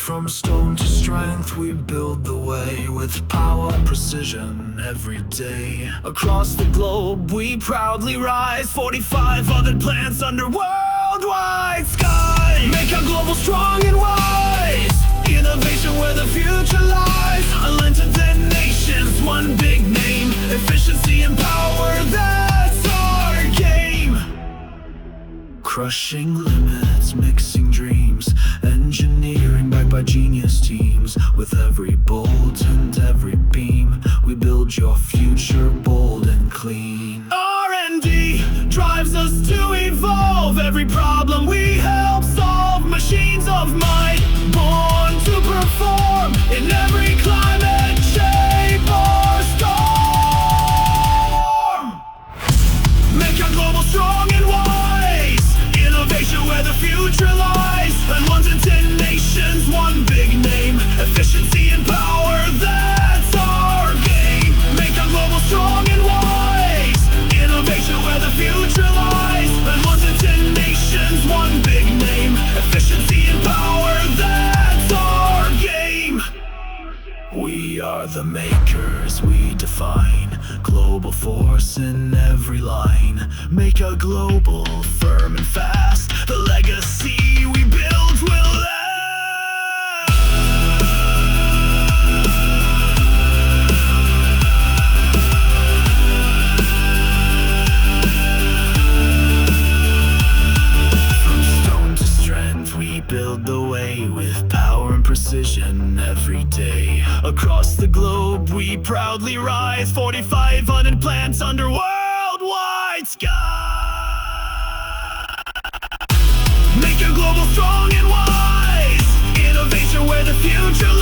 From stone to strength, we build the way with power and precision every day. Across the globe, we proudly rise, 4,500 plants under worldwide sky. Make our global strong and wise, innovation where the future lies. Unlimited 10 nations, one big name, efficiency and power, that's our game. Crushing limits, mixing dreams, engineering backed by genius teams. With every bolt and every beam, we build your future bold and clean. R&D drives us to evolve, every problem we help solve. Machines of might, born to perform in every climate, shape or storm. Make our global strong and wise, innovation where the future lies. And 1 to 10 nations, one big name, efficiency and power, that's our game. Make our global strong and wise, innovation where the future lies. And 1 to 10 nations, one big name, efficiency and power, that's our game. We are the makers, we define global force in every line. Make a global, firm and fast, the legacy we build will last. From stone to strength, we build the way with power and precision every day. Across the globe, we proudly rise, 4,500 plants under worldwide sky. Make a global strong and wise, innovation where the future lies.